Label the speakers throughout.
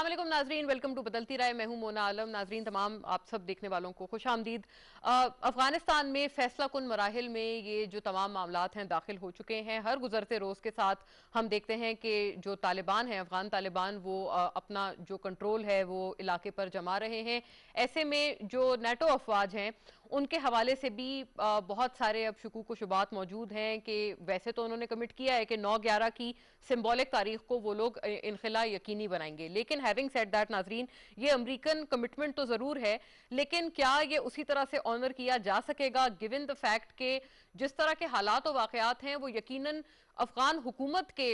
Speaker 1: अस्सलाम वालेकुम नाजरीन, वेलकम टू बदलती राय। मैं हूं मोना आलम। नाजरीन, तमाम आप सब देखने वालों को खुश आमदीद। अफगानिस्तान में फैसला कुन मराहिल में ये जो तमाम मामलात हैं दाखिल हो चुके हैं। हर गुजरते रोज के साथ हम देखते हैं कि जो तालिबान हैं, अफगान तालिबान, वो अपना जो कंट्रोल है वो इलाके पर जमा रहे हैं। ऐसे में जो नेटो अफवाज हैं उनके हवाले से भी बहुत सारे अब शुकूक व शुबात मौजूद हैं कि वैसे तो उन्होंने कमिट किया है कि 9/11 की सिंबॉलिक तारीख को वो लोग इनखिला यकीनी बनाएंगे। लेकिन हैविंग सेड दैट नाजरीन, ये अमेरिकन कमिटमेंट तो जरूर है, लेकिन क्या ये उसी तरह से ऑनर किया जा सकेगा गिवन द फैक्ट के जिस तरह के हालात और वाकयात हैं वो यकीनन अफगान हुकूमत के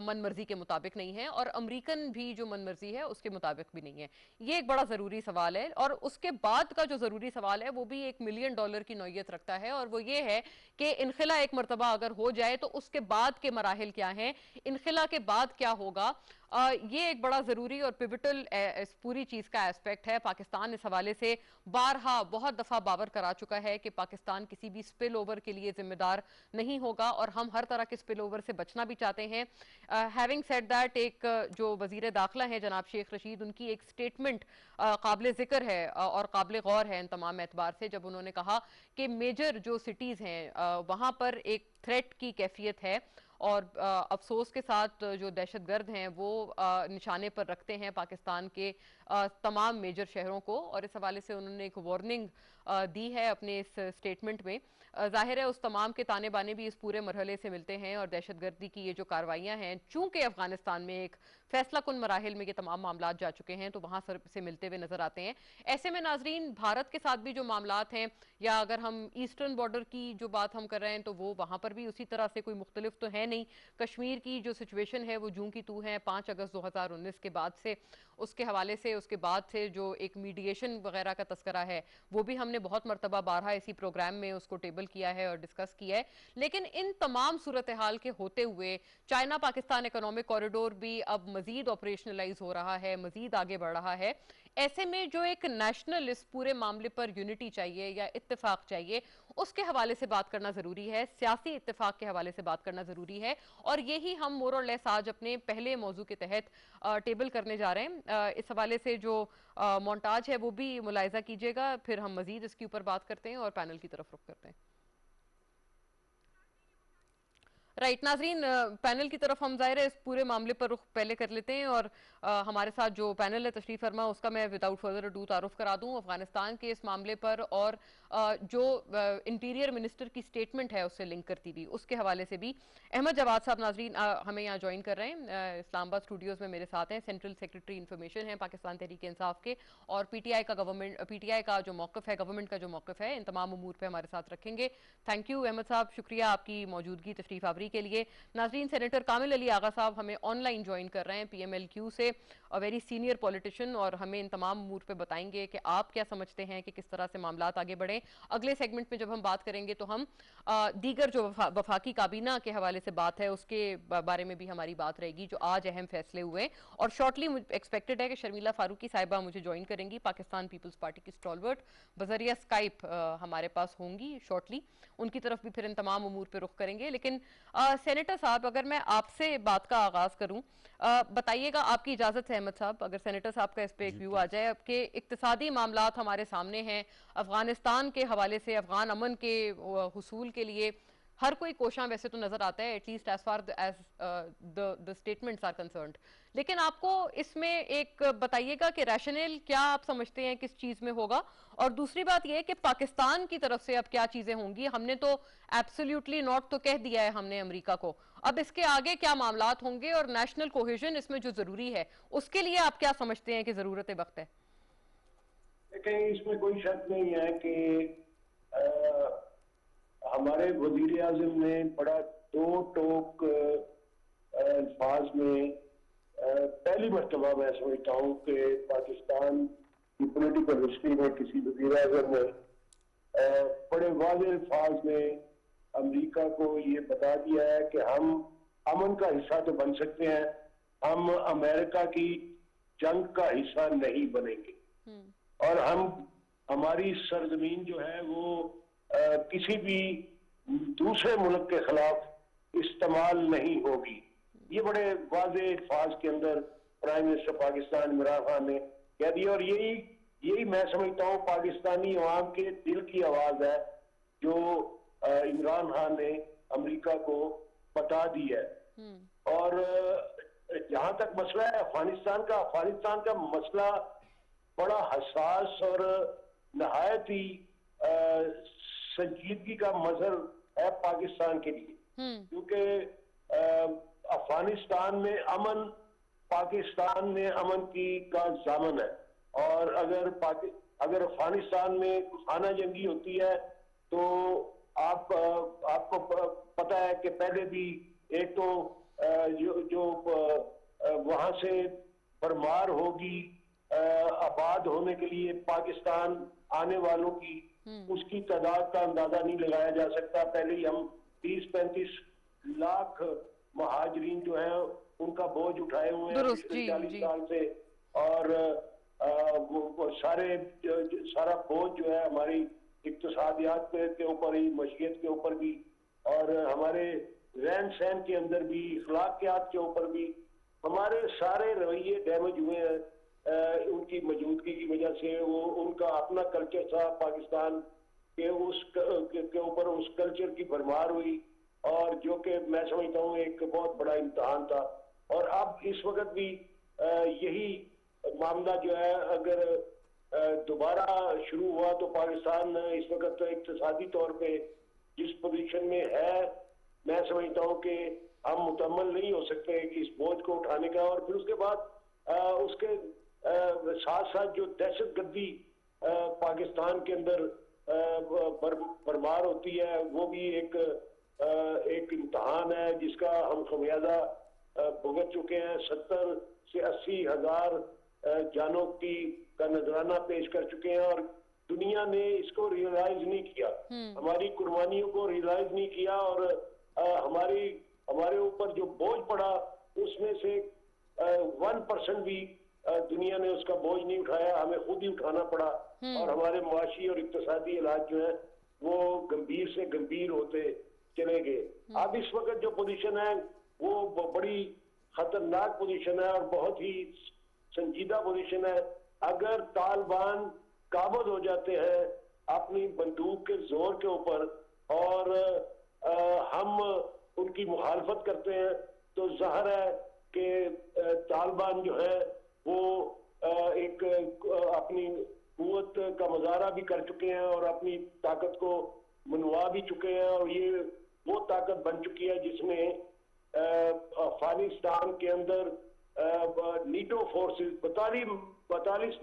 Speaker 1: मन मर्जी के मुताबिक नहीं है और अमेरिकन भी जो मन मर्जी है उसके मुताबिक भी नहीं है। ये एक बड़ा जरूरी सवाल है। और उसके बाद का जो जरूरी सवाल है वो भी $1 मिलियन की नौयत रखता है और वो ये है कि इनखिला एक मरतबा अगर हो जाए तो उसके बाद के मराहिल क्या हैं, इनखिला के बाद क्या होगा। ये एक बड़ा जरूरी और पिविटल इस पूरी चीज का एस्पेक्ट है। पाकिस्तान इस हवाले से बारहा बहुत दफा बावर करा चुका है कि पाकिस्तान किसी भी स्पिल ओवर के लिए जिम्मेदार नहीं होगा और हम हर तरह के स्पिल ओवर से बचना भी चाहते हैं। हैविंग सेड दैट, एक जो वजीर दाखिला है जनाब शेख रशीद, उनकी एक स्टेटमेंट काबिल जिक्र है और काबिल गौर है इन तमाम एतबार से, जब उन्होंने कहा कि मेजर जो सिटीज हैं वहां पर एक थ्रेट की कैफियत है और अफसोस के साथ जो दहशतगर्द हैं वो निशाने पर रखते हैं पाकिस्तान के तमाम मेजर शहरों को। और इस हवाले से उन्होंने एक वार्निंग दी है अपने इस स्टेटमेंट में। जाहिर है उस तमाम के ताने बाने भी इस पूरे मरहले से मिलते हैं और दहशतगर्दी की ये जो कार्रवाइयां हैं, चूंकि अफगानिस्तान में एक फैसला कुन मराहिल में ये तमाम मामला जा चुके हैं तो वहां से मिलते हुए नजर आते हैं। ऐसे में नाजरीन, भारत के साथ भी जो मामलात हैं, या अगर हम ईस्टर्न बॉर्डर की जो बात हम कर रहे हैं तो वो वहां पर भी उसी तरह से कोई मुख्तलिफ तो है नहीं। कश्मीर की जो सिचुएशन है वो जूं की तू है 5 अगस्त 2019 के बाद से। उसके हवाले से उसके बाद से जो एक मीडिएशन वगैरह का तस्करा है वो भी हमने बहुत मरतबा बारहा इसी प्रोग्राम में उसको टेबल किया है और डिस्कस किया है। लेकिन इन तमाम सूरत हाल के होते हुए चाइना पाकिस्तान इकोनॉमिक कॉरिडोर भी अब मजीद ऑपरेशनलाइज हो रहा है, मजीद आगे बढ़ रहा है। ऐसे में जो एक नेशनल इस पूरे मामले पर यूनिटी चाहिए या इत्तेफाक चाहिए, उसके हवाले से बात करना जरूरी है, सियासी इत्तेफाक के हवाले से बात करना जरूरी है। और यही हम मोर और लेस आज अपने पहले मौजू के तहत टेबल करने जा रहे हैं। इस हवाले से जो मोन्टाज है वो भी मुलायजा कीजिएगा, फिर हम मजीद इसके ऊपर बात करते हैं और पैनल की तरफ रुख करते हैं। राइट नाजरीन, पैनल की तरफ हम जाहिर है इस पूरे मामले पर रुख पहले कर लेते हैं और हमारे साथ जो पैनल है तशरीफ फरमा, उसका मैं विदाउट फर्दर डू तारुफ करा दूं अफगानिस्तान के इस मामले पर और जो इंटीरियर मिनिस्टर की स्टेटमेंट है उससे लिंक करती हुई उसके हवाले से भी। अहमद जवाद साहब नाजरीन हमें यहाँ ज्वाइन कर रहे हैं, इस्लामाबाद स्टूडियोज में मेरे साथ हैं, सेंट्रल सेक्रेटरी इंफॉर्मेशन है पाकिस्तान तहरीक इंसाफ के, और पीटीआई का जो मौकफ है, गवर्नमेंट का जो मौकफ है, इन तमाम अमूर पर हमारे साथ रखेंगे। थैंक यू अहमद साहब, शुक्रिया आपकी मौजूदगी तशरीफ आवरी के लिए। नाजरीन, सेनेटर कामिल अली आगा साहब हमें ऑनलाइन ज्वाइन कर रहे हैं पीएमएलक्यू से, वेरी सीनियर पॉलिटिशियन, और हमें इन तमाम अमूर पे बताएंगे कि आप क्या समझते हैं कि किस तरह से मामलात आगे बढ़े। अगले सेगमेंट में जब हम बात करेंगे तो हम दीगर जो वफाकी काबीना के हवाले से बात है उसके बारे में भी हमारी बात रहेगी, जो आज अहम फैसले हुए। और शॉर्टली एक्सपेक्टेड है कि शर्मिला फारूकी साहिबा मुझे ज्वाइन करेंगी, पाकिस्तान पीपल्स पार्टी की स्टॉलवर्ट, बजरिया स्काइप हमारे पास होंगी शॉर्टली, उनकी तरफ भी फिर इन तमाम अमूर पे रुख करेंगे। लेकिन सेनेटर साहब, अगर मैं आपसे बात का आगाज करूं, बताइएगा, आपकी इजाजत है अहमद साहब, अगर सेनेटर साहब का इस पे एक
Speaker 2: जी
Speaker 1: व्यू आ
Speaker 2: प्लीज।
Speaker 1: जाए। आपके इक्तिसादी मामलात हमारे सामने हैं, अफगानिस्तान के हवाले से अफगान अमन के हुसूल के लिए हर कोई कोशां वैसे तो नजर आता है, at least as far as the statements are concerned. लेकिन आपको इसमें एक बताइएगा कि रैशनल क्या आप समझते हैं किस चीज में होगा, और दूसरी बात यह कि पाकिस्तान की तरफ से अब क्या चीजें होंगी। हमने तो एब्सोल्युटली नॉट तो कह दिया है हमने अमेरिका को, अब इसके आगे क्या मामलात होंगे और नेशनल कोहेजन इसमें जो जरूरी है उसके लिए आप क्या समझते हैं कि जरूरत वक्त है।
Speaker 2: देखें, इसमें कोई शक नहीं है कि हमारे वजीर आजम ने बड़ा दो टोक अल्फाज में पहली मरतबा मैं समझता हूँ कि पाकिस्तान की पोलिटिकल हिस्ट्री में किसी वजीर आजम ने बड़े वाज़ेह अल्फाज में अमेरिका को ये बता दिया है कि हम अमन का हिस्सा तो बन सकते हैं, हम अमेरिका की जंग का हिस्सा नहीं बनेंगे और हमारी सरजमीन जो है वो किसी भी दूसरे मुल्क के खिलाफ इस्तेमाल नहीं होगी। ये बड़े वाज़ेह अल्फाज के अंदर प्राइम मिनिस्टर पाकिस्तान इमरान खान ने कह दिया। और यही यही मैं समझता हूँ पाकिस्तानी अवाम के दिल की आवाज है जो इमरान खान ने अमेरिका को बता दी है। और जहां तक मसला है अफगानिस्तान का मसला बड़ा हसास और नहायत ही संजीदगी का मजहर है पाकिस्तान के लिए, क्योंकि अफगानिस्तान में अमन पाकिस्तान में अमन का जामन है। और अगर अफगानिस्तान में खाना जंगी होती है तो आपको पता है कि पहले भी एक तो जो वहां से भरमार होगी आबाद होने के लिए पाकिस्तान आने वालों की, उसकी तादाद का अंदाजा नहीं लगाया जा सकता। पहले ही हम 30-35 लाख महाजरीन जो है उनका बोझ उठाए हुए हैं पिछले 40 साल से। और वो सारा बोझ जो है हमारी इक्तिसादियात के ऊपर ही, मशीयत के ऊपर भी, और हमारे रहन सहन के अंदर भी, अखलाकियात के ऊपर भी हमारे सारे रवैये डैमेज हुए हैं उनकी मौजूदगी की वजह से। वो उनका अपना कल्चर था पाकिस्तान के ऊपर उस कल्चर की भरमार हुई, और जो कि मैं समझता हूँ एक बहुत बड़ा इम्तहान था। और अब इस वक्त भी यही मामला जो है अगर दोबारा शुरू हुआ तो पाकिस्तान इस वक्त इक्तिसादी तौर पे जिस पोजीशन में है, मैं समझता हूँ कि हम मुतम्मल नहीं हो सकते कि इस बोझ को उठाने का। और फिर उसके बाद उसके साथ साथ जो दहशतगर्दी पाकिस्तान के अंदर भरमार होती है, वो भी एक इम्तहान है जिसका हम खमियाजा भुगत चुके हैं। 70 से 80 हजार जानों का नजराना पेश कर चुके हैं, और दुनिया ने इसको रियलाइज नहीं किया, हमारी कुर्बानियों को रियलाइज नहीं किया। और हमारे ऊपर जो बोझ पड़ा उसमें से 1% भी दुनिया ने उसका बोझ नहीं उठाया, हमें खुद ही उठाना पड़ा। और हमारे मुआशी और इक्तिसादी हालात जो है वो गंभीर से गंभीर होते चले गए। अब इस वक्त जो पोजीशन है वो बड़ी खतरनाक पोजीशन है और बहुत ही संजीदा पोजीशन है। अगर तालिबान काबज हो जाते हैं अपनी बंदूक के जोर के ऊपर और हम उनकी मुखालफत करते हैं, तो जाहिर है कि तालिबान जो है वो एक अपनी कुव्वत का मुजाहरा भी कर चुके हैं और अपनी ताकत को मनवा भी चुके हैं। और ये वो ताकत बन चुकी है जिसमें अफगानिस्तान के अंदर नीटो फोर्सेस 42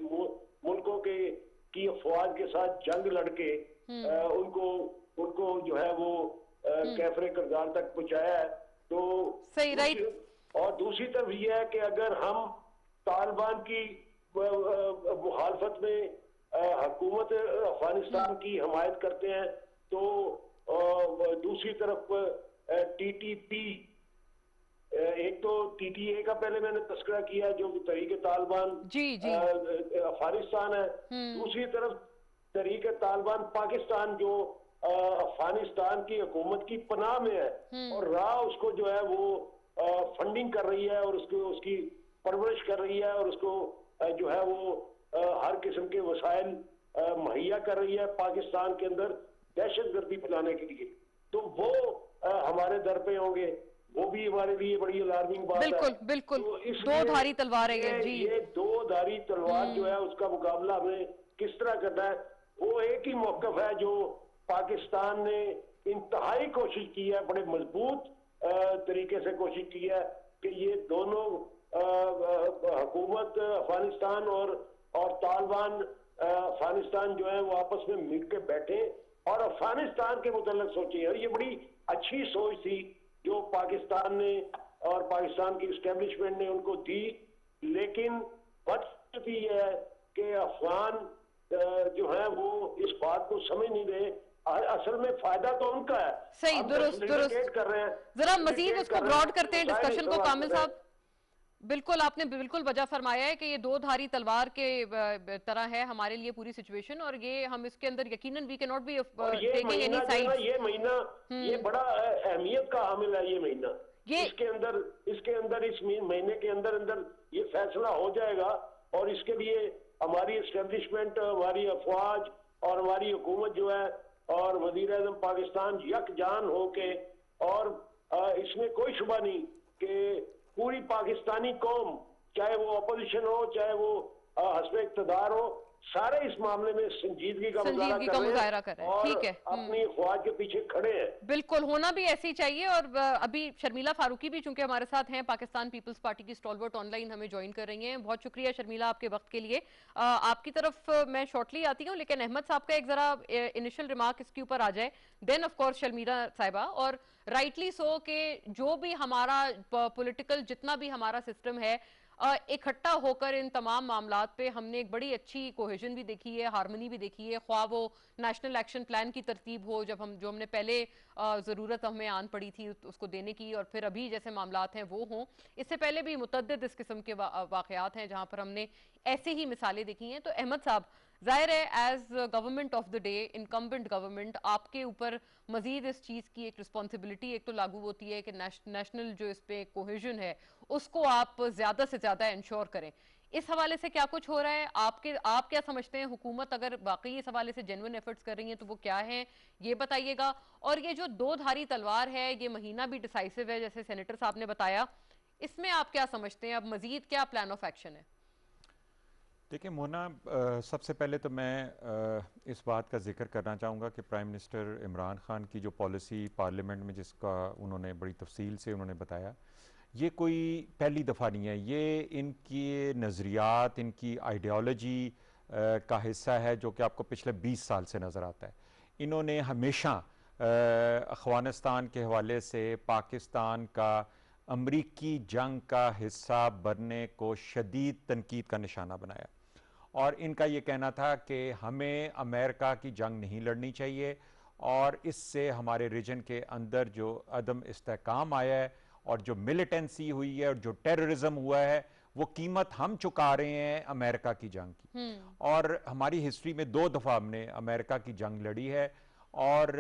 Speaker 2: मुल्कों की अफवाज के साथ जंग लड़के उनको जो है वो कैफरे करदार तक पहुंचाया है। तो
Speaker 1: सही, राइट।
Speaker 2: और दूसरी तरफ यह है कि अगर हम तालिबान की मुखालफत में हुकूमत अफगानिस्तान की हमायत करते हैं, तो दूसरी तरफ टीटीपी, एक तो टीटीए का पहले मैंने तस्करा किया जो तहरीक तालिबान अफगानिस्तान है, दूसरी तरफ तहरीक तालिबान पाकिस्तान जो अफगानिस्तान की हुकूमत की पनाह में है और राह उसको जो है वो फंडिंग कर रही है और उसकी परवरिश कर रही है और उसको जो है वो हर किस्म के वसाइल मुहैया कर रही है पाकिस्तान के अंदर दहशतगर्दी फैलाने के लिए। तो वो हमारे दर पे होंगे, वो भी हमारे लिए बड़ी अलार्मिंग बात है।
Speaker 1: बिल्कुल तो दो धारी तलवार है जी।
Speaker 2: ये दो धारी तलवार जो है उसका मुकाबला हमें किस तरह करना है। वो एक ही मौकफ है जो पाकिस्तान ने इंतहाई कोशिश की है, बड़े मजबूत तरीके से कोशिश की है कि ये दोनों हुकूमत अफगानिस्तान और तालिबान अफगानिस्तान जो है वो आपस में मिलकर बैठे और अफगानिस्तान के मुतल्लिक सोचे। और ये बड़ी अच्छी सोच थी जो पाकिस्तान ने और पाकिस्तान की इस्टेब्लिशमेंट ने उनको दी, लेकिन बदकिस्मती ये है कि अफगान जो है वो इस बात को समझ नहीं रहे। असल में फायदा तो उनका है।
Speaker 1: सही, दुरुस्त कर रहे हैं। जरा मजीद उसको ब्रॉड करते हैं डिस्कशन को कामिल साहब। बिल्कुल, आपने बिल्कुल वजह फरमाया है कि ये दो धारी तलवार के तरह है हमारे लिए पूरी सिचुएशन, और ये हम इसके अंदर यकीनन we can not be taking any side.
Speaker 2: ये महीना ये बड़ा अहमियत का हामिल है। ये महीना
Speaker 1: ये
Speaker 2: इसके अंदर इस महीने के अंदर अंदर ये फैसला हो जाएगा और इसके लिए हमारी एस्टेब्लिशमेंट, हमारी अफवाज और हमारी हुकूमत जो है और वजीर आज़म पाकिस्तान यकजान होके, और इसमें कोई शुबा नहीं कि पूरी पाकिस्तानी कौम, चाहे वो अपोजिशन हो चाहे वो हस्ब इक़्तिदार हो, सारे इस मामले में संजीदगी का मुजाहरा कर रहे हैं और
Speaker 1: ठीक है,
Speaker 2: अपनी ख्वाहिश के पीछे खड़े हैं।
Speaker 1: बिल्कुल होना भी ऐसे ही चाहिए। और अभी शर्मिला फारूकी भी चूंकि हमारे साथ हैं, पाकिस्तान पीपल्स पार्टी की स्टॉलवर्ट, ऑनलाइन हमें ज्वाइन कर रही हैं। बहुत शुक्रिया शर्मिला आपके वक्त के लिए। आपकी तरफ मैं शॉर्टली आती हूँ, लेकिन अहमद साहब का एक जरा इनिशियल रिमार्क इसके ऊपर आ जाए, देन ऑफ कोर्स शर्मिला साहिबा। और राइटली सो कि जो भी हमारा पॉलिटिकल जितना भी हमारा सिस्टम है, इकट्ठा होकर इन तमाम मामलात पे हमने एक बड़ी अच्छी कोहेजन भी देखी है, हार्मनी भी देखी है। ख्वाह वो नेशनल एक्शन प्लान की तरतीब हो, जो हमने पहले ज़रूरत हमें आन पड़ी थी उसको देने की, और फिर अभी जैसे मामलात हैं वो हों। इससे पहले भी मुतअद्दिद इस किस्म के वाक़यात हैं जहाँ पर हमने ऐसे ही मिसालें देखी हैं। तो अहमद साहब, जाहिर है as government of the day, incumbent government, आपके ऊपर मजीद इस चीज़ की एक रिस्पॉन्सिबिलिटी एक तो लागू होती है कि नेशनल जो इस पे कोहेजन है उसको आप ज़्यादा से ज़्यादा इंश्योर करें। इस हवाले से क्या कुछ हो रहा है? आप क्या समझते हैं, हुकूमत अगर वाकई इस हवाले से जेन्युइन एफर्ट्स कर रही है तो वो क्या है, ये बताइएगा। और ये जो दो धारी तलवार है, ये महीना भी डिसाइसिव है जैसे सेनेटर साहब ने बताया, इसमें आप क्या समझते हैं, अब मजीद क्या प्लान ऑफ एक्शन है?
Speaker 3: देखिए मोना, सबसे पहले तो मैं इस बात का जिक्र करना चाहूँगा कि प्राइम मिनिस्टर इमरान खान की जो पॉलिसी पार्लियामेंट में जिसका उन्होंने बड़ी तफसील से उन्होंने बताया, ये कोई पहली दफ़ा नहीं है। ये इनकी नज़रियात, इनकी आइडियोलॉजी का हिस्सा है जो कि आपको पिछले 20 साल से नज़र आता है। इन्होंने हमेशा अफ़गानिस्तान के हवाले से पाकिस्तान का अमरीकी जंग का हिस्सा बनने को शदीद तनकीद का निशाना बनाया, और इनका ये कहना था कि हमें अमेरिका की जंग नहीं लड़नी चाहिए, और इससे हमारे रीजन के अंदर जो अदम इस्तेहकाम आया है और जो मिलिटेंसी हुई है और जो टेररिज्म हुआ है, वो कीमत हम चुका रहे हैं अमेरिका की जंग की। और हमारी हिस्ट्री में 2 दफ़ा हमने अमेरिका की जंग लड़ी है, और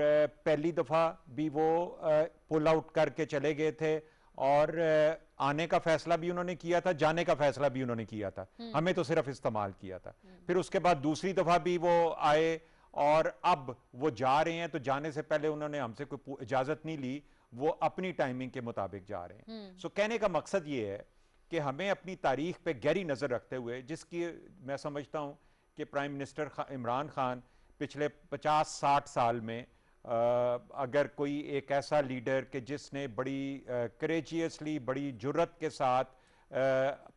Speaker 3: पहली दफ़ा भी वो पुल आउट करके चले गए थे, और आने का फैसला भी उन्होंने किया था, जाने का फैसला भी उन्होंने किया था, हमें तो सिर्फ इस्तेमाल किया था। फिर उसके बाद दूसरी दफा भी वो आए, और अब वो जा रहे हैं, तो जाने से पहले उन्होंने हमसे कोई इजाजत नहीं ली, वो अपनी टाइमिंग के मुताबिक जा रहे हैं। सो कहने का मकसद ये है कि हमें अपनी तारीख पे गहरी नजर रखते हुए, जिसकी मैं समझता हूं कि प्राइम मिनिस्टर इमरान खान पिछले 50-60 साल में अगर कोई एक ऐसा लीडर कि जिसने बड़ी करेजियसली, बड़ी जुर्रत के साथ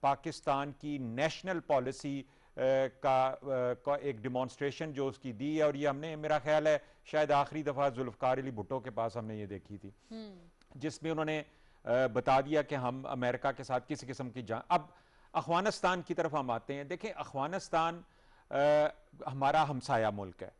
Speaker 3: पाकिस्तान की नेशनल पॉलिसी का एक डिमॉन्स्ट्रेशन जो उसकी दी है, और ये हमने, मेरा ख्याल है शायद आखिरी दफ़ा जुल्फ़िकार अली भुट्टो के पास हमने ये देखी थी, जिसमें उन्होंने बता दिया कि हम अमेरिका के साथ किसी किस्म की जंग। अब अफ़गानिस्तान की तरफ हम आते हैं। देखें, अफ़गानिस्तान हमारा हमसाया मुल्क है,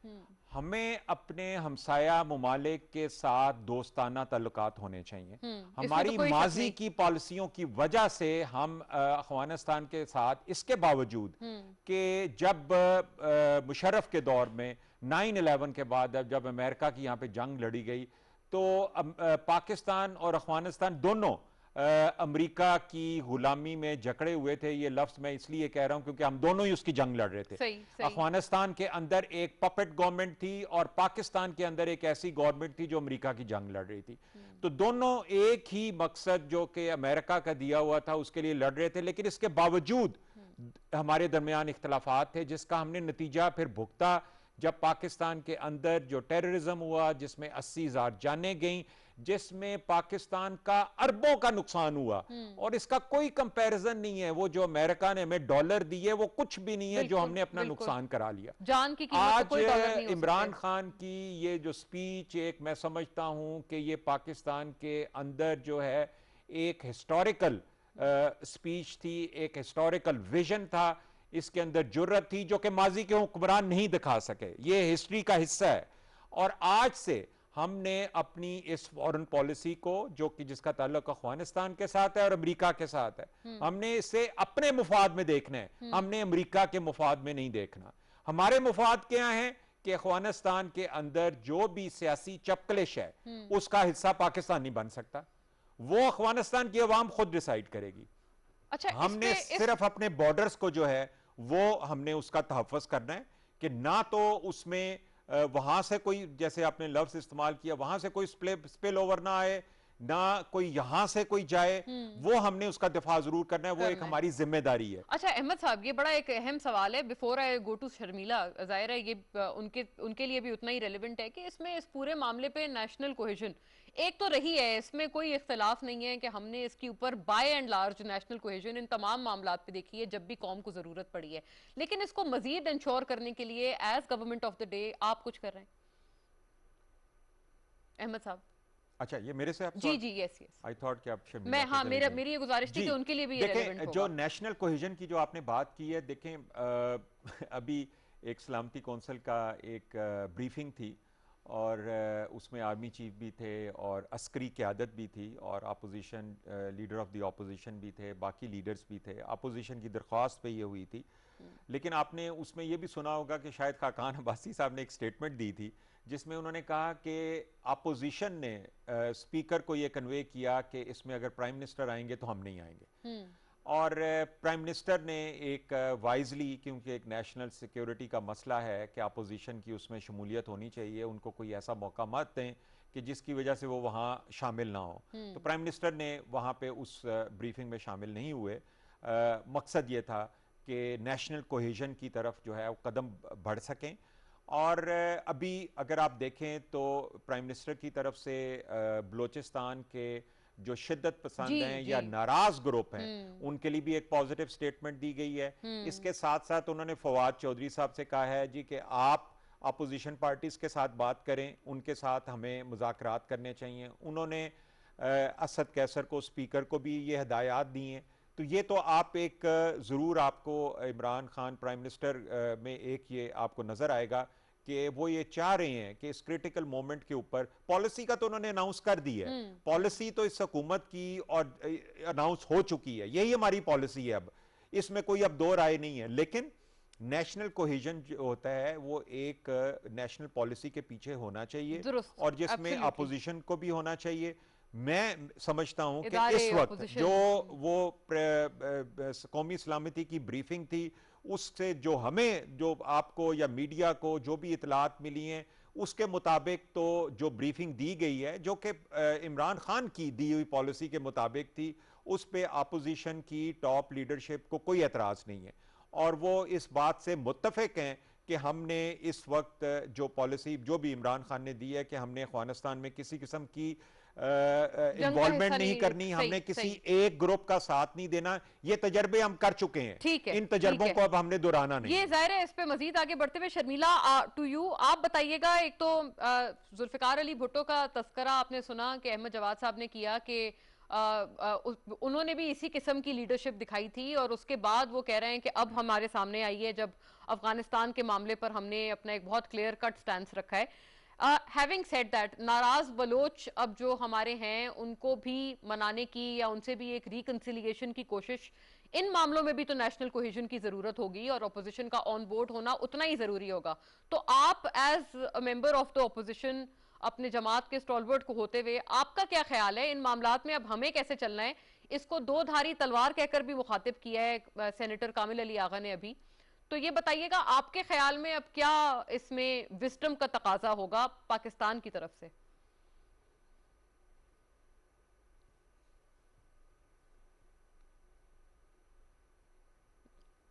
Speaker 3: हमें अपने हमसाया मुमालिक के साथ दोस्ताना ताल्लुकात होने चाहिए। हमारी
Speaker 1: तो
Speaker 3: माजी की पॉलिसियों की वजह से हम अफगानिस्तान के साथ, इसके बावजूद कि जब मुशर्रफ के दौर में 9/11 के बाद जब अमेरिका की यहाँ पे जंग लड़ी गई, तो पाकिस्तान और अफगानिस्तान दोनों अमेरिका की गुलामी में जकड़े हुए थे। ये लफ्ज मैं इसलिए कह रहा हूं क्योंकि हम दोनों ही उसकी जंग लड़ रहे थे। अफगानिस्तान के अंदर एक पपेट गवर्नमेंट थी और पाकिस्तान के अंदर एक ऐसी गवर्नमेंट थी जो अमेरिका की जंग लड़ रही थी। तो दोनों एक ही मकसद जो कि अमेरिका का दिया हुआ था उसके लिए लड़ रहे थे, लेकिन इसके बावजूद हमारे दरमियान इख्तलाफात थे, जिसका हमने नतीजा फिर भुगता जब पाकिस्तान के अंदर जो टेररिज्म हुआ, जिसमें 80,000 जानें गई, जिसमें पाकिस्तान का अरबों का नुकसान हुआ, और इसका कोई कंपैरिजन नहीं है। वो जो अमेरिका ने हमें डॉलर दिए वो कुछ भी नहीं है जो हमने अपना नुकसान करा लिया।
Speaker 1: जान की
Speaker 3: आज तो कोई डॉलर नहीं हो इमरान खान की ये जो स्पीच, एक मैं समझता हूं कि ये पाकिस्तान के अंदर जो है एक हिस्टोरिकल स्पीच थी, एक हिस्टोरिकल विजन था, इसके अंदर जुर्रत थी जो कि माजी के हुक्मरान नहीं दिखा सके। ये हिस्ट्री का हिस्सा है। और आज से हमने अपनी इस फॉरेन पॉलिसी को, जो कि जिसका ताल्लुक अफगानिस्तान के साथ है और अमेरिका के साथ है, हमने इसे अपने मुफाद में देखना है, हमने अमेरिका के मुफाद में नहीं देखना। हमारे मुफाद क्या है कि अफगानिस्तान के अंदर जो भी सियासी चपकलिश है उसका हिस्सा पाकिस्तान नहीं बन सकता। वो अफगानिस्तान की अवाम खुद डिसाइड करेगी।
Speaker 1: अच्छा,
Speaker 3: हमने सिर्फ अपने बॉर्डर्स को जो है वो हमने उसका तहफ़्फ़ुज़ करना है कि ना तो उसमें वहां से कोई, जैसे आपने लफ्ज इस्तेमाल किया, वहां से कोई स्पिल ओवर ना आए, ना कोई यहां से कोई जाए, वो हमने उसका दिफा जरूर करना है, वो एक हमारी जिम्मेदारी है।
Speaker 1: अच्छा अहमद साहब, ये बड़ा एक अहम सवाल है, before I go to Sharmila, जाहिर है ये उनके लिए भी उतना ही रेलिवेंट है कि इसमें इस पूरे मामले पे नेशनल कोहेजन एक तो रही है, इसमें कोई इख्तलाफ नहीं है कि हमने इसके ऊपर by and large national cohesion इन तमाम मामलात पे देखी है जब भी कौम को जरूरत पड़ी है, लेकिन इसको मजीद इंश्योर करने के लिए as government of the day आप कुछ कर रहे हैं अहमद साहब?
Speaker 3: अच्छा, ये मेरे से आप
Speaker 1: जी जी, यस यस,
Speaker 3: आई थॉट कि आप शर्मिला
Speaker 1: मैं,
Speaker 3: पे
Speaker 1: हाँ,
Speaker 3: चले गए।
Speaker 1: मेरी ये गुजारिश थी कि उनके लिए भी ये रेलेवेंट
Speaker 3: देखें,
Speaker 1: होगा।
Speaker 3: जो नेशनल कोहेजन की जो आपने बात की है, देखें अभी एक सलामती कौंसिल का एक ब्रीफिंग थी और उसमें आर्मी चीफ भी थे और अस्करी क़यादत भी थी और opposition leader of the opposition भी थे, बाकी लीडर्स भी थे। अपोजिशन की दरख्वास्त पे ये हुई थी, लेकिन आपने उसमें ये भी सुना होगा कि शायद खाकान अब्बासी साहब ने एक स्टेटमेंट दी थी जिसमें उन्होंने कहा कि अपोजिशन ने स्पीकर को ये कन्वे किया कि इसमें अगर प्राइम मिनिस्टर आएंगे तो हम नहीं आएंगे, और प्राइम मिनिस्टर ने एक वाइजली, क्योंकि एक नेशनल सिक्योरिटी का मसला है कि अपोजिशन की उसमें शमूलियत होनी चाहिए, उनको कोई ऐसा मौका मत दें कि जिसकी वजह से वो वहाँ शामिल ना हो, तो प्राइम मिनिस्टर ने वहाँ पे उस ब्रीफिंग में शामिल नहीं हुए। मकसद ये था कि नेशनल कोहेजन की तरफ जो है वो कदम बढ़ सकें। और अभी अगर आप देखें तो प्राइम मिनिस्टर की तरफ से बलोचिस्तान के जो शिद्दत पसंद हैं या नाराज ग्रुप हैं उनके लिए भी एक पॉजिटिव स्टेटमेंट दी गई है। इसके साथ साथ उन्होंने फवाद चौधरी साहब से कहा है जी कि आप अपोजिशन पार्टीज के साथ बात करें, उनके साथ हमें मुज़ाकरात करने चाहिए। उन्होंने असद कैसर को, स्पीकर को भी ये हिदायत दी हैं। तो ये तो आप एक ज़रूर आपको इमरान खान प्राइम मिनिस्टर में एक ये आपको नज़र आएगा कि वो ये चाह रहे हैं कि इस क्रिटिकल मोमेंट के ऊपर पॉलिसी का तो उन्होंने अनाउंस कर दी है, पॉलिसी तो इस हुकूमत की और अनाउंस हो चुकी है, यही हमारी पॉलिसी है, अब इसमें कोई अब दो राय नहीं है। लेकिन नेशनल कोहेजन जो होता है वो एक नेशनल पॉलिसी के पीछे होना चाहिए और जिसमें अपोजिशन को भी होना चाहिए। मैं समझता हूं कि इस वक्त जो वो कौमी सलामती की ब्रीफिंग थी उससे जो हमें, जो आपको या मीडिया को जो भी इतलात मिली हैं उसके मुताबिक तो जो ब्रीफिंग दी गई है जो कि इमरान खान की दी हुई पॉलिसी के मुताबिक थी, उस पे अपोजिशन की टॉप लीडरशिप को कोई एतराज़ नहीं है और वो इस बात से मुत्तफिक हैं कि हमने इस वक्त जो पॉलिसी जो भी इमरान खान ने दी है कि हमने अफगानिस्तान में किसी किस्म की इन्वॉल्वमेंट नहीं करनी, हमने किसी एक ग्रुप का साथ नहीं देना, ये तजर्बे हम कर चुके हैं, ठीक है, इन तजर्बों को अब हमने दोहराना नहीं।
Speaker 1: ये जाहिर है, इस पे मजीद आगे बढ़ते हुए शर्मिला, टू यू, आप बताइएगा, एक तो जुल्फिकार अली भुट्टो का तस्करा आपने सुना कि अहमद जवाद साहब ने किया कि उन्होंने भी इसी किस्म की लीडरशिप दिखाई थी और उसके बाद वो कह रहे हैं कि अब हमारे सामने आई है जब अफगानिस्तान के मामले पर हमने अपना एक बहुत क्लियर कट स्टैंस रखा है। हैविंग सेड दैट, नाराज बलोच अब जो हमारे हैं उनको भी मनाने की या उनसे भी एक रिकंसिलिएशन की कोशिश, इन मामलों में भी तो नेशनल कोहेजन की जरूरत होगी और अपोजिशन का ऑन बोर्ड होना उतना ही जरूरी होगा। तो आप as a member of the opposition, अपने जमात के स्टॉलवर्ट को होते हुए, आपका क्या ख्याल है इन मामलात में अब हमें कैसे चलना है? इसको दो धारी तलवार कहकर भी मुखातिब किया है सेनेटर कामिल अली आगा ने अभी, तो ये बताइएगा आपके ख्याल में अब क्या इसमें विस्डम का तकाजा होगा पाकिस्तान की तरफ से?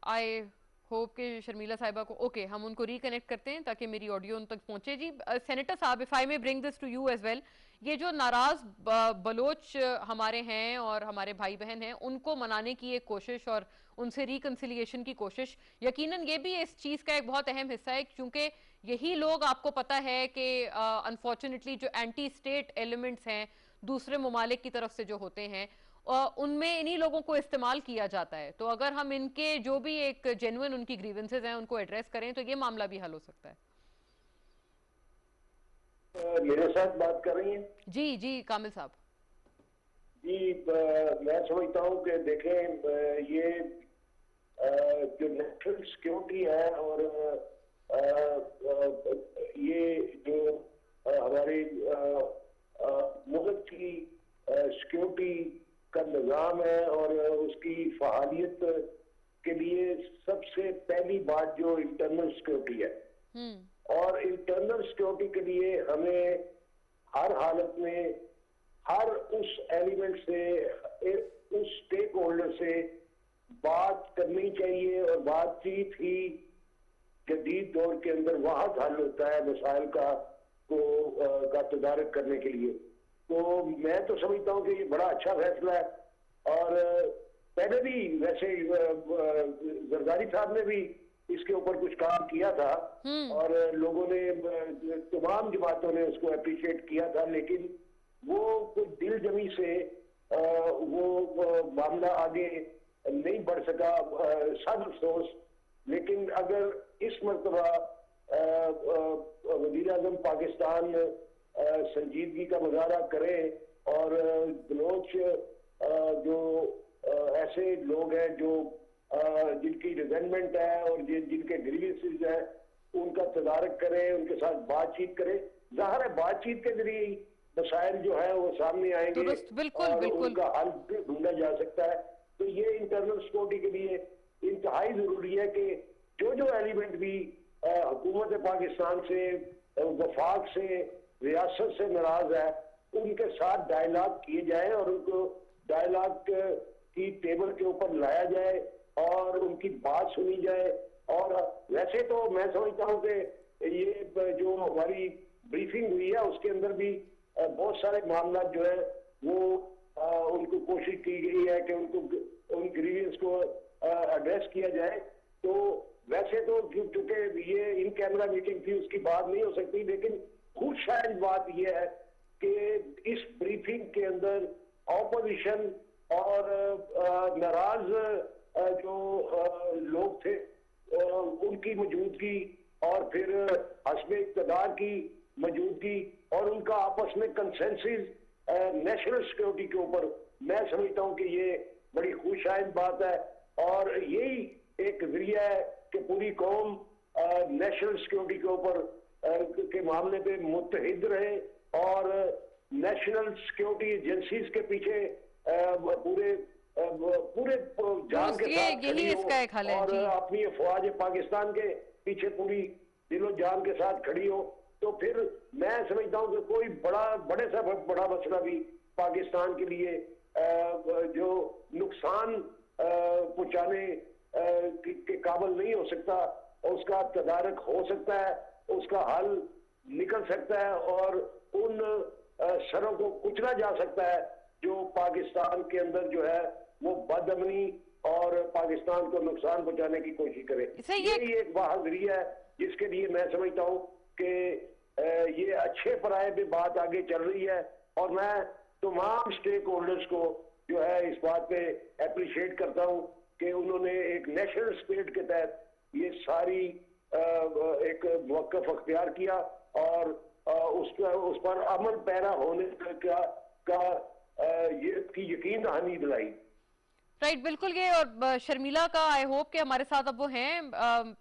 Speaker 1: आई होप कि शर्मिला साहिबा को, ओके, हम उनको रिकनेक्ट करते हैं ताकि मेरी ऑडियो उन तक पहुंचे। जी सेनेटर साहब, if I may bring this to you as well, ये जो नाराज बलोच हमारे हैं और हमारे भाई बहन हैं उनको मनाने की एक कोशिश और उनसे रिकंसिलिएशन की कोशिश, यकीनन ये भी इस चीज का एक बहुत अहम हिस्सा है क्योंकि यही लोग, आपको पता है कि अनफॉर्चुनेटली जो एंटी स्टेट एलिमेंट्स हैं दूसरे ममालिक की तरफ से जो होते हैं उनमें इन्हीं लोगों को इस्तेमाल किया जाता है। तो अगर हम इनके जो भी एक जेन्युइन उनकी ग्रीवेंसेज हैं उनको एड्रेस करें तो ये मामला भी हल हो सकता है।
Speaker 2: मेरे साथ बात कर रही हैं?
Speaker 1: जी जी कामिल साहब
Speaker 2: जी, मैं समझता हूँ कि देखें, ये जो नेशनल सिक्योरिटी है और ये जो हमारी मुल्क की सिक्योरिटी बहालियत के लिए सबसे पहली बात जो इंटरनल सिक्योरिटी है, और इंटरनल सिक्योरिटी के लिए हमें हर हालत में हर उस एलिमेंट से, उस स्टेक होल्डर से बात करनी चाहिए, और बातचीत ही जदीद दौर के अंदर वाहद हल होता है मसाइल का तदारक करने के लिए। तो मैं तो समझता हूँ कि ये बड़ा अच्छा फैसला है, और पहले भी वैसे जरदारी साहब ने भी इसके ऊपर कुछ काम किया था, और लोगों ने, तमाम जमातों ने उसको अप्रिशिएट किया था, लेकिन वो कुछ दिल जमी से वो मामला आगे नहीं बढ़ सका, सब अफसोस। लेकिन अगर इस मरतबा वज़ीर आज़म पाकिस्तान संजीदगी का मुजाहरा करें और बलोच जो ऐसे लोग हैं जो जिनकी रिजेंटमेंट है और जिनके ग्रीवेंसेस है, उनका तदारक करें, उनके साथ बातचीत करें। ज़ाहिर है बातचीत के जरिए मसाइल जो है वो सामने आएंगे,
Speaker 1: बिल्कुल,
Speaker 2: और
Speaker 1: बिल्कुल।
Speaker 2: उनका हल ढूंढा जा सकता है। तो ये इंटरनल सिक्योरिटी के लिए इंतहाई जरूरी है कि जो जो एलिमेंट भी हुकूमत पाकिस्तान से, वफाक से, रियासत से नाराज है, उनके साथ डायलॉग किए जाए और उनको डायलॉग की टेबल के ऊपर लाया जाए और उनकी बात सुनी जाए। और वैसे तो मैं समझता हूँ कि ये जो हमारी ब्रीफिंग हुई है उसके अंदर भी बहुत सारे मामला जो है वो उनको कोशिश की गई है कि उनको उन ग्रीवेंस को एड्रेस किया जाए। तो वैसे तो चूंकि ये इन कैमरा मीटिंग थी उसकी बात नहीं हो सकती, लेकिन खुशहाल बात यह है कि इस ब्रीफिंग के अंदर ऑपोजिशन और नाराज जो लोग थे उनकी मौजूदगी, और फिर हस्बे इक़्तिदार की मौजूदगी, और उनका आपस में कंसेंसस नेशनल सिक्योरिटी के ऊपर, मैं समझता हूँ कि ये बड़ी खुशहाल बात है। और यही एक जरिया है कि पूरी कौम नेशनल सिक्योरिटी के ऊपर के मामले पे मुत्तहिद रहे, और नेशनल सिक्योरिटी एजेंसीज के पीछे पूरे पूरे जान के साथ खड़ी हो, और अपनी फौज पाकिस्तान के पीछे पूरी दिलो जान के साथ खड़ी हो। तो फिर मैं समझता हूँ कि कोई बड़े से बड़ा मसला भी पाकिस्तान के लिए जो नुकसान पहुंचाने के काबिल नहीं हो सकता, उसका तदारक हो सकता है, उसका हल निकल सकता है, और उन शरों को कुचला जा सकता है जो पाकिस्तान के अंदर जो है वो बदअमनी और पाकिस्तान को नुकसान पहुंचाने की कोशिश करे। ये एक वाहद जरिया है जिसके लिए मैं समझता हूँ कि ये अच्छे पराये पे बात आगे चल रही है, और मैं तमाम स्टेक होल्डर्स को जो है इस बात पे अप्रिशिएट करता हूँ कि उन्होंने एक नेशनल स्पिरिट के तहत ये सारी एक मौक़िफ़ अख्तियार किया, और उस पर अमल पैरा होने का ये यकीन दहानी दिलाई।
Speaker 1: राइट, बिल्कुल। ये और शर्मिला का आई होप के हमारे साथ अब वो हैं,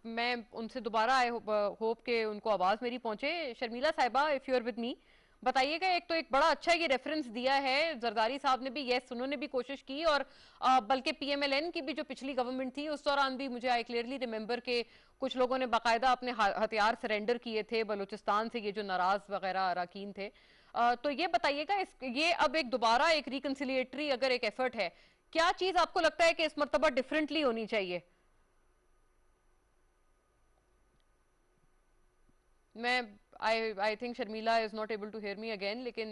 Speaker 1: मैं उनसे दोबारा आई होप के उनको आवाज मेरी पहुंचे। शर्मिला साहिबा, if you are with me, बताइएगा। एक तो एक बड़ा अच्छा ये रेफरेंस दिया है जरदारी साहब ने भी, यस उन्होंने भी कोशिश की, और बल्कि पीएमएलएन की भी जो पिछली गवर्नमेंट थी उस दौरान भी मुझे आई क्लियरली रिमेंबर के कुछ लोगों ने बाकायदा अपने हथियार सरेंडर किए थे बलूचिस्तान से, ये जो नाराज वगैरह अराकीन थे। तो ये बताइएगा, ये अब एक दोबारा एक रिकंसिलिएटरी अगर एक एफर्ट है, क्या चीज आपको लगता है कि इस मर्तबा डिफरेंटली होनी चाहिए? मैं I think Sharmila is not able to hear me again, लेकिन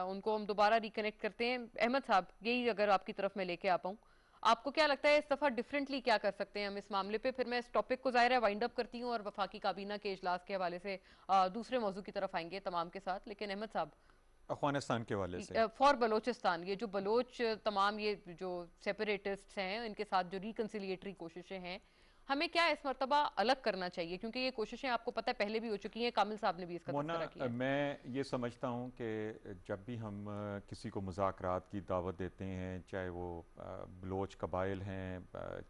Speaker 1: उनको हम दोबारा रिकनेक्ट करते हैं। अहमद साहब, यही अगर आपकी तरफ मैं लेके आ पाऊँ, आपको क्या लगता है इस दफा डिफरेंटली क्या कर सकते हैं हम इस मामले पे? फिर मैं इस टॉपिक को ज़ाहिर है वाइंड अप करती हूँ और वफाकी काबीना के इजलास के हवाले से दूसरे मौजू की तरफ आएंगे तमाम के साथ। लेकिन अहमद साहब,
Speaker 3: अफगानिस्तान के हवाले से
Speaker 1: फॉर बलोचिस्तान, ये जो बलोच तमाम ये जो सेपरेटिस्ट हैं इनके साथ जो रिकंसिलिएटरी कोशिशें हैं, हमें क्या इस मर्तबा अलग करना चाहिए? क्योंकि ये कोशिशें आपको पता है पहले भी हो चुकी हैं, कामिल साहब ने भी इसका तज़किरा किया।
Speaker 3: मैं ये समझता हूँ कि जब भी हम किसी को मुज़ाकरात की दावत देते हैं, चाहे वो बलोच कबाइल हैं,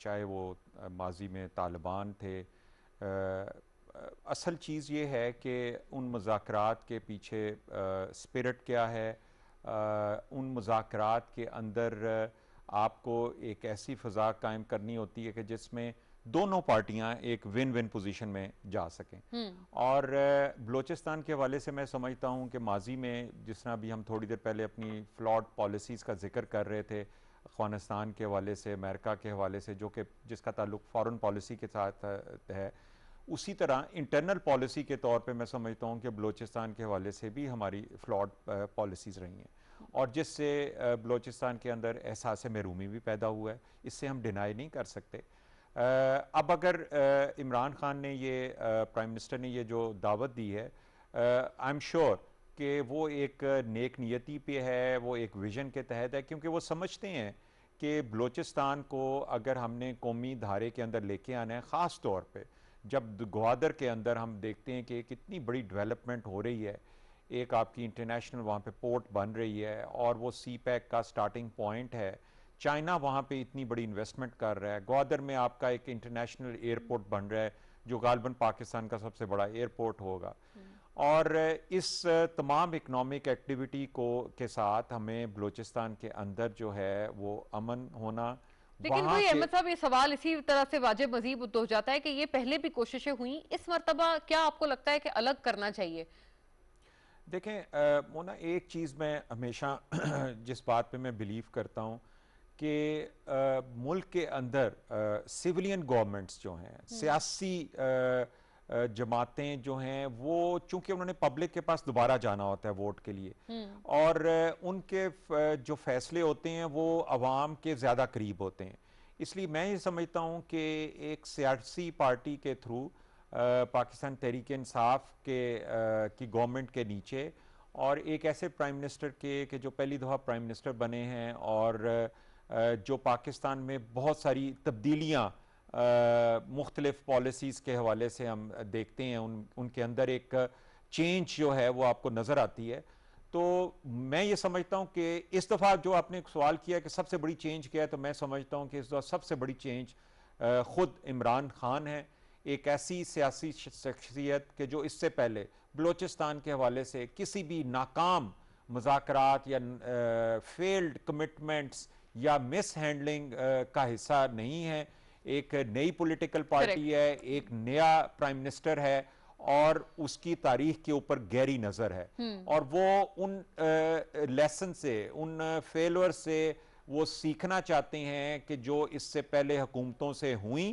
Speaker 3: चाहे वो माजी में तालिबान थे, असल चीज़ ये है कि उन मुज़ाकरात के पीछे स्पिरिट क्या है, उन मुज़ाकरात के अंदर आपको एक ऐसी फ़ज़ा कायम करनी होती है कि जिसमें दोनों पार्टियां एक विन विन पोजीशन में जा सकें। और बलूचिस्तान के हवाले से मैं समझता हूं कि माजी में जिस तरह भी हम थोड़ी देर पहले अपनी फ्लॉड पॉलिसीज़ का जिक्र कर रहे थे अफ़गानिस्तान के हवाले से, अमेरिका के हवाले से, जो कि जिसका ताल्लुक फ़ॉरेन पॉलिसी के साथ है, उसी तरह इंटरनल पॉलिसी के तौर पे मैं समझता हूँ कि बलूचिस्तान के हवाले से भी हमारी फ्लॉड पॉलिसीज़ रही हैं और जिससे बलूचिस्तान के अंदर एहसास महरूमी भी पैदा हुआ है। इससे हम डिनाई नहीं कर सकते। अब अगर इमरान खान ने ये प्राइम मिनिस्टर ने ये जो दावत दी है, आई एम श्योर कि वो एक नेक नियति पे है, वो एक विजन के तहत है, क्योंकि वो समझते हैं कि बलूचिस्तान को अगर हमने कौमी धारे के अंदर लेके आना है, ख़ास तौर पे जब ग्वादर के अंदर हम देखते हैं कि कितनी बड़ी डेवलपमेंट हो रही है, एक आपकी इंटरनेशनल वहाँ पे पोर्ट बन रही है और वो सी पैक का स्टार्टिंग पॉइंट है, चाइना वहाँ पे इतनी बड़ी इन्वेस्टमेंट कर रहा है, ग्वादर में आपका एक इंटरनेशनल एयरपोर्ट बन रहा है जो गालबन पाकिस्तान का सबसे बड़ा एयरपोर्ट होगा। और इस तमाम इकनॉमिक एक्टिविटी को के साथ हमें बलूचिस्तान के अंदर जो है वो अमन होना,
Speaker 1: लेकिन वही अहमद साहब ये सवाल इसी तरह से वाजिब मजीब हो जाता है कि ये पहले भी कोशिशें हुई, इस मर्तबा क्या आपको लगता है कि अलग करना चाहिए?
Speaker 3: देखें मोना, एक चीज़ मैं हमेशा जिस बात पे मैं बिलीव करता हूँ कि मुल्क के अंदर सिविलियन गवर्नमेंट्स जो हैं, सियासी जमातें जो हैं, वो चूंकि उन्होंने पब्लिक के पास दोबारा जाना होता है वोट के लिए और उनके जो फैसले होते हैं वो अवाम के ज़्यादा करीब होते हैं। इसलिए मैं ये समझता हूँ कि एक सियासी पार्टी के थ्रू पाकिस्तान तहरीक इंसाफ की गवर्नमेंट के नीचे और एक ऐसे प्राइम मिनिस्टर के जो पहली दफ़ा प्राइम मिनिस्टर बने हैं और जो पाकिस्तान में बहुत सारी तब्दीलियाँ मुख्तलिफ पॉलिसीज़ के हवाले से हम देखते हैं, उनके अंदर एक चेंज जो है वो आपको नज़र आती है। तो मैं ये समझता हूँ कि इस दफ़ा जो आपने एक सवाल किया कि सबसे बड़ी चेंज क्या है, तो मैं समझता हूँ कि इस दफ़ा सबसे बड़ी चेंज ख़ुद इमरान खान है, एक ऐसी सियासी शख्सियत के जो इससे पहले बलूचिस्तान के हवाले से किसी भी नाकाम मुज़ाकरात या फेल्ड कमिटमेंट्स या मिस हैंडलिंग का हिस्सा नहीं है। एक नई पॉलिटिकल पार्टी है, एक नया प्राइम मिनिस्टर है और उसकी तारीख के ऊपर गहरी नज़र है और वो उन लेसन से, उन फेलर से वो सीखना चाहते हैं कि जो इससे पहले हुकूमतों से हुई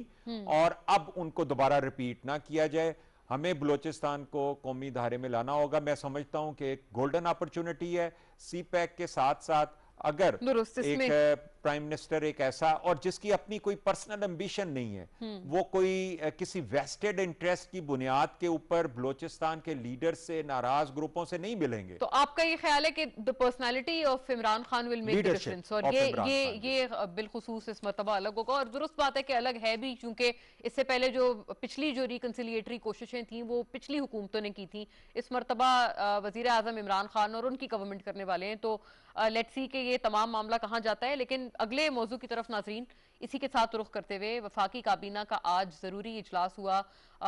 Speaker 3: और अब उनको दोबारा रिपीट ना किया जाए। हमें बलूचिस्तान को कौमी धारे में लाना होगा। मैं समझता हूं कि एक गोल्डन अपॉर्चुनिटी है सी पैक के साथ साथ, अगर एक प्राइम मिनिस्टर एक ऐसा और जिसकी अपनी कोई पर्सनल एम्बिशन नहीं है, वो कोई किसी वेस्टेड इंटरेस्ट की बुनियाद के ऊपर बलूचिस्तान के लीडर से, नाराज ग्रुपों से नहीं मिलेंगे।
Speaker 1: तो आपका ये ख्याल है कि the personality of Imran Khan will make the difference और ये बिलखुसूस इस मर्तबा अलग होगा। और दुरुस्त बात है कि अलग है भी, क्योंकि इससे पहले जो पिछली जो रिकंसिलिएटरी कोशिशें थी वो पिछली हुकूमतों ने की थी। इस मर्तबा वजीर आजम इमरान खान और उनकी गवर्नमेंट करने वाले हैं, तो लेट्स सी कि ये तमाम मामला कहाँ जाता है। लेकिन अगले मौजू की तरफ नाजरीन इसी के साथ रुख करते हुए, वफाकी काबीना का आज ज़रूरी इजलास हुआ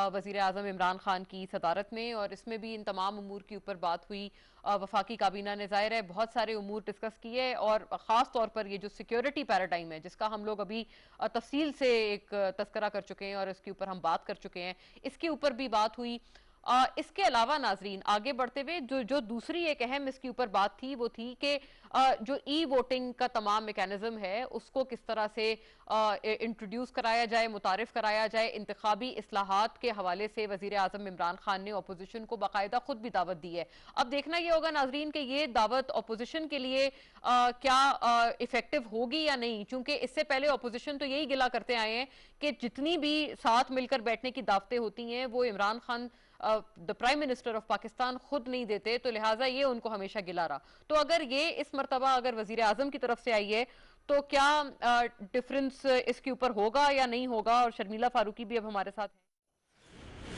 Speaker 1: वज़ीर आज़म इमरान खान की सदारत में और इसमें भी इन तमाम उमूर के ऊपर बात हुई। वफाकी काबीना ने ज़ाहिर है बहुत सारे उमूर डिस्कस किए और ख़ास तौर पर ये जो सिक्योरिटी पैराडाइम है जिसका हम लोग अभी तफसील से एक तस्करा कर चुके हैं और इसके ऊपर हम बात कर चुके हैं, इसके ऊपर भी बात हुई। इसके अलावा नाजरीन आगे बढ़ते हुए जो दूसरी एक अहम इसके ऊपर बात थी वो थी कि जो ई वोटिंग का तमाम मैकेनिज्म है उसको किस तरह से इंट्रोड्यूस कराया जाए, मुतारिफ कराया जाए। इंतखाबी इस्लाहात के हवाले से वजीर आजम इमरान खान ने अपोजिशन को बाकायदा खुद भी दावत दी है। अब देखना यह होगा नाजरीन कि ये दावत अपोजिशन के लिए क्या इफेक्टिव होगी या नहीं, क्योंकि इससे पहले अपोजिशन तो यही गिला करते आए हैं कि जितनी भी साथ मिलकर बैठने की दावतें होती हैं वो Imran Khan the prime minister of Pakistan खुद नहीं देते, तो लिहाजा ये उनको हमेशा गिला रहा। तो अगर ये इस मर्तबा अगर वजीर आजम की तरफ से आई है तो क्या डिफरेंस इसके ऊपर होगा या नहीं होगा। और शर्मिला फारूकी भी अब हमारे साथ है।